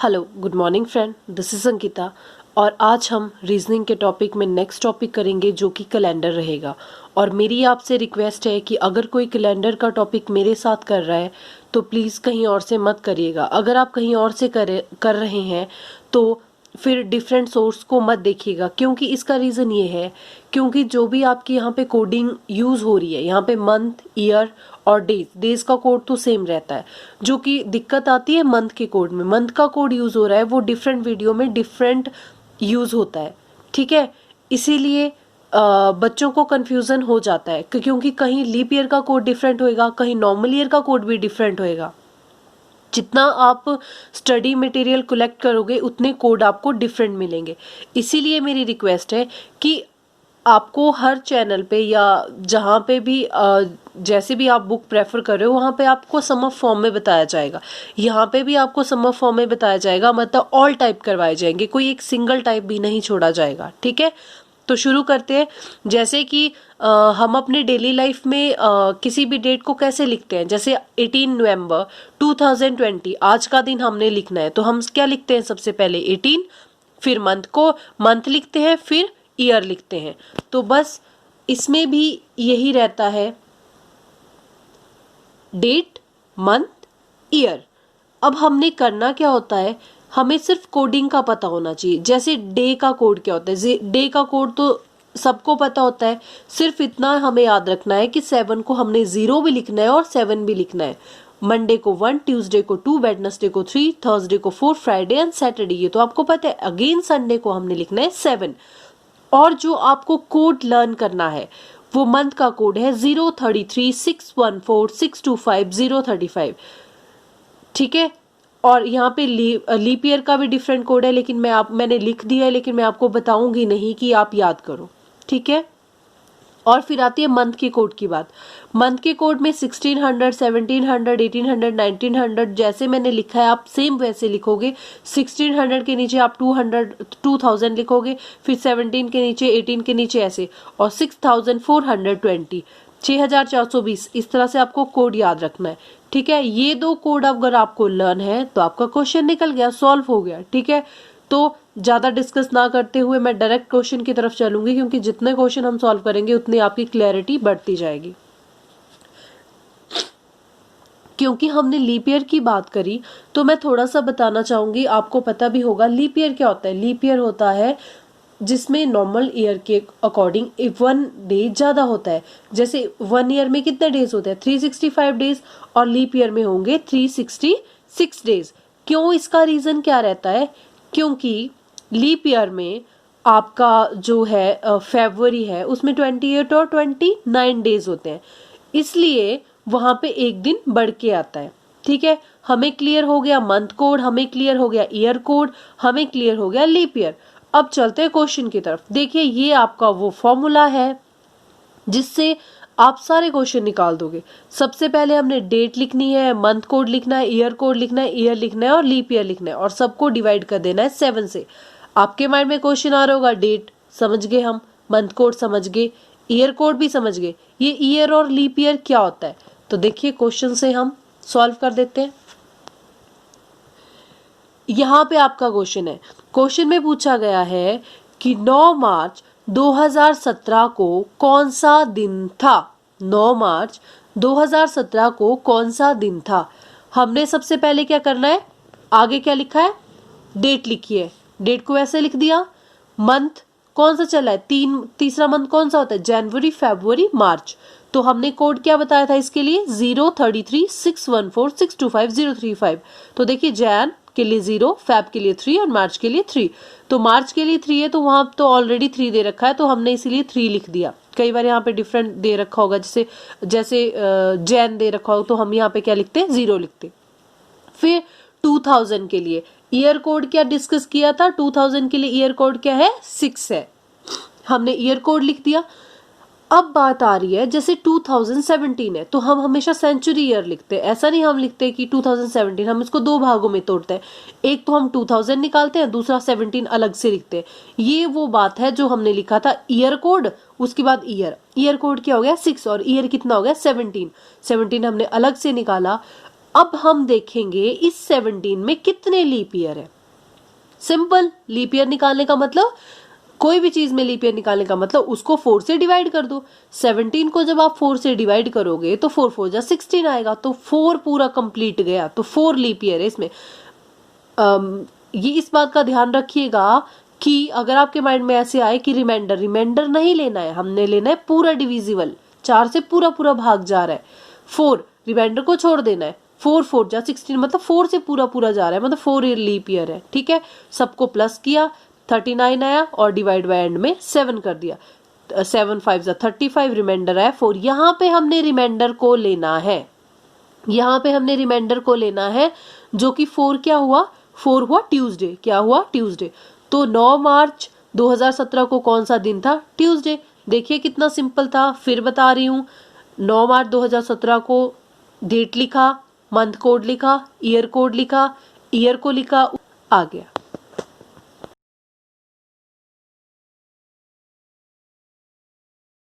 Hello good morning friend, this is Ankita. और आज हम रीजनिंग के टॉपिक में नेक्स्ट टॉपिक करेंगे जो कि कैलेंडर रहेगा। और मेरी आपसे रिक्वेस्ट है कि अगर कोई कैलेंडर का टॉपिक मेरे साथ कर रहा है तो प्लीज़ कहीं और से मत करिएगा। अगर आप कहीं और से कर रहे हैं तो फिर डिफरेंट सोर्स को मत देखिएगा, क्योंकि इसका रीज़न ये है क्योंकि जो भी आपकी यहाँ पे कोडिंग यूज़ हो रही है, यहाँ पे मंथ, ईयर और डेज का कोड तो सेम रहता है। जो कि दिक्कत आती है मंथ के कोड में, मंथ का कोड यूज़ हो रहा है वो डिफरेंट वीडियो में डिफरेंट यूज़ होता है, ठीक है। इसीलिए बच्चों को कंफ्यूजन हो जाता है क्योंकि कहीं लीप ईयर का कोड डिफरेंट होएगा, कहीं नॉर्मल ईयर का कोड भी डिफरेंट होएगा। जितना आप स्टडी मटेरियल कलेक्ट करोगे उतने कोड आपको डिफरेंट मिलेंगे। इसीलिए मेरी रिक्वेस्ट है कि आपको हर चैनल पे या जहाँ पे भी जैसे भी आप बुक प्रेफर कर रहे हो वहाँ पे आपको सम ऑफ फॉर्म में बताया जाएगा। यहाँ पे भी आपको सम ऑफ फॉर्म में बताया जाएगा, मतलब ऑल टाइप करवाए जाएंगे, कोई एक सिंगल टाइप भी नहीं छोड़ा जाएगा, ठीक है। तो शुरू करते हैं। जैसे कि हम अपने डेली लाइफ में किसी भी डेट को कैसे लिखते हैं, जैसे 18 नवंबर 2020 आज का दिन हमने लिखना है, तो हम क्या लिखते हैं? सबसे पहले 18, फिर मंथ लिखते हैं, फिर ईयर लिखते हैं। तो बस इसमें भी यही रहता है, डेट, मंथ, ईयर। अब हमने करना क्या होता है, हमें सिर्फ कोडिंग का पता होना चाहिए। जैसे डे का कोड क्या होता है, डे का कोड तो सबको पता होता है। सिर्फ इतना हमें याद रखना है कि 7 को हमने 0 भी लिखना है और 7 भी लिखना है। मंडे को 1, ट्यूसडे को 2, वेडनेसडे को 3, थर्सडे को 4, फ्राइडे एंड सैटरडे, ये तो आपको पता है। अगेन संडे को हमने लिखना है 7। और जो आपको कोड लर्न करना है वो मंथ का कोड है 033614625 ठीक है। और यहाँ पे लीप ईयर का भी डिफरेंट कोड है, लेकिन मैंने लिख दिया है, लेकिन मैं आपको बताऊंगी नहीं कि आप याद करो, ठीक है। और फिर आती है मंथ के कोड की बात। मंथ के कोड में 1600, 1700, 1800, 1900 जैसे मैंने लिखा है आप सेम वैसे लिखोगे। 1600 के नीचे आप 2000 लिखोगे, फिर 17 के नीचे, 18 के नीचे ऐसे, और 6420 6420 इस तरह से आपको कोड याद रखना है, ठीक है। ये दो कोड अगर आपको लर्न है तो आपका क्वेश्चन निकल गया, सॉल्व हो गया, ठीक है। तो ज्यादा डिस्कस ना करते हुए मैं डायरेक्ट क्वेश्चन की तरफ चलूंगी, क्योंकि जितने क्वेश्चन हम सॉल्व करेंगे उतनी आपकी क्लैरिटी बढ़ती जाएगी। क्योंकि हमने लीप ईयर की बात करी तो मैं थोड़ा सा बताना चाहूंगी, आपको पता भी होगा लीप ईयर क्या होता है। लीप ईयर होता है जिसमें नॉर्मल ईयर के अकॉर्डिंग 1 डे ज्यादा होता है। जैसे 1 ईयर में कितने डेज होते हैं? 365 डेज, और लीप ईयर में होंगे 366 डेज। क्यों? इसका रीजन क्या रहता है? क्योंकि लीप ईयर में आपका जो है फरवरी है उसमें 28 और 29 डेज होते हैं, इसलिए वहां पे एक दिन बढ़ के आता है, ठीक है। हमें क्लियर हो गया मंथ कोड, हमें क्लियर हो गया ईयर कोड, हमें क्लियर हो गया लीप ईयर। अब चलते हैं क्वेश्चन की तरफ। देखिए ये आपका वो फॉर्मूला है जिससे आप सारे क्वेश्चन निकाल दोगे। सबसे पहले हमने डेट लिखनी है, मंथ कोड लिखना है, ईयर कोड लिखना है, ईयर लिखना है और लीप ईयर लिखना है, और सबको डिवाइड कर देना है 7 से। आपके माइंड में क्वेश्चन आ रहा होगा, डेट समझ गए हम, मंथ कोड समझ गए, ईयर कोड भी समझ गए, ये ईयर और लीप ईयर क्या होता है? तो देखिए क्वेश्चन से हम सॉल्व कर देते हैं। यहाँ पे आपका क्वेश्चन है, क्वेश्चन में पूछा गया है कि 9 मार्च 2017 को कौन सा दिन था? 9 मार्च 2017 को कौन सा दिन था? हमने सबसे पहले क्या करना है, आगे क्या लिखा है, डेट लिखी है, डेट को ऐसे लिख दिया। मंथ कौन सा चला है? तीसरा मंथ कौन सा होता है? जनवरी, फरवरी, मार्च। तो हमने कोड क्या बताया था इसके लिए? 033614625 तो देखिए जैन के लिए 0, फैब के लिए 3 और मार्च के लिए 3। तो मार्च के लिए 3 है तो वहां तो ऑलरेडी 3 दे रखा है, तो हमने इसीलिए 3 लिख दिया। कई बार यहाँ पे डिफरेंट दे रखा होगा, जैसे जैन दे रखा हो तो हम यहाँ पे क्या लिखते हैं? 0 लिखते। फिर 2000 के लिए ईयर कोड क्या डिस्कस किया था? 2000 के लिए ईयर कोड क्या है? 6 है, हमने ईयर कोड लिख दिया। अब बात आ रही है जैसे 2017 है तो हम हमेशा सेंचुरी ईयर लिखते हैं, ऐसा नहीं हम लिखते कि 2017, हम इसको 2 भागों में तोड़ते हैं। एक तो हम 2000 निकालते हैं, दूसरा 17 अलग से लिखते हैं। ये वो बात है जो हमने लिखा था ईयर कोड, उसके बाद ईयर कोड क्या हो गया? 6 और ईयर कितना हो गया? 17 हमने अलग से निकाला। अब हम देखेंगे इस 17 में कितने लीप ईयर है। सिंपल, लीप ईयर निकालने का मतलब, कोई भी चीज में लीप ईयर निकालने का मतलब उसको 4 से डिवाइड कर दो। 17 को जब आप 4 से डिवाइड करोगे तो 4 4 जा 16 आएगा, तो 4 पूरा कंप्लीट गया, तो 4 लीप ईयर है इसमें। ये इस बात का ध्यान रखिएगा कि अगर आपके माइंड में ऐसे आए कि रिमाइंडर नहीं लेना है, हमने लेना है पूरा डिविजिबल, 4 से पूरा पूरा भाग जा रहा है, 4 रिमाइंडर को छोड़ देना है, 4 4 जा 16 मतलब 4 से पूरा पूरा जा रहा है, मतलब 4 लीप ईयर है। ठीक है, सबको प्लस किया, 39 आया और डिवाइड बाय एंड में 7 कर दिया, 7 5 जा 35, रिमाइंडर आया 4। यहाँ पे हमने रिमाइंडर को लेना है, यहाँ पे हमने रिमाइंडर को लेना है, जो कि 4 क्या हुआ, 4 हुआ ट्यूसडे। क्या हुआ, ट्यूसडे। तो 9 मार्च 2017 को कौन सा दिन था, ट्यूसडे। देखिए कितना सिंपल था, फिर बता रही हूँ। 9 मार्च 2017 को डेट लिखा, मंथ कोड लिखा, ईयर कोड लिखा, ईयर को लिखा, आ गया।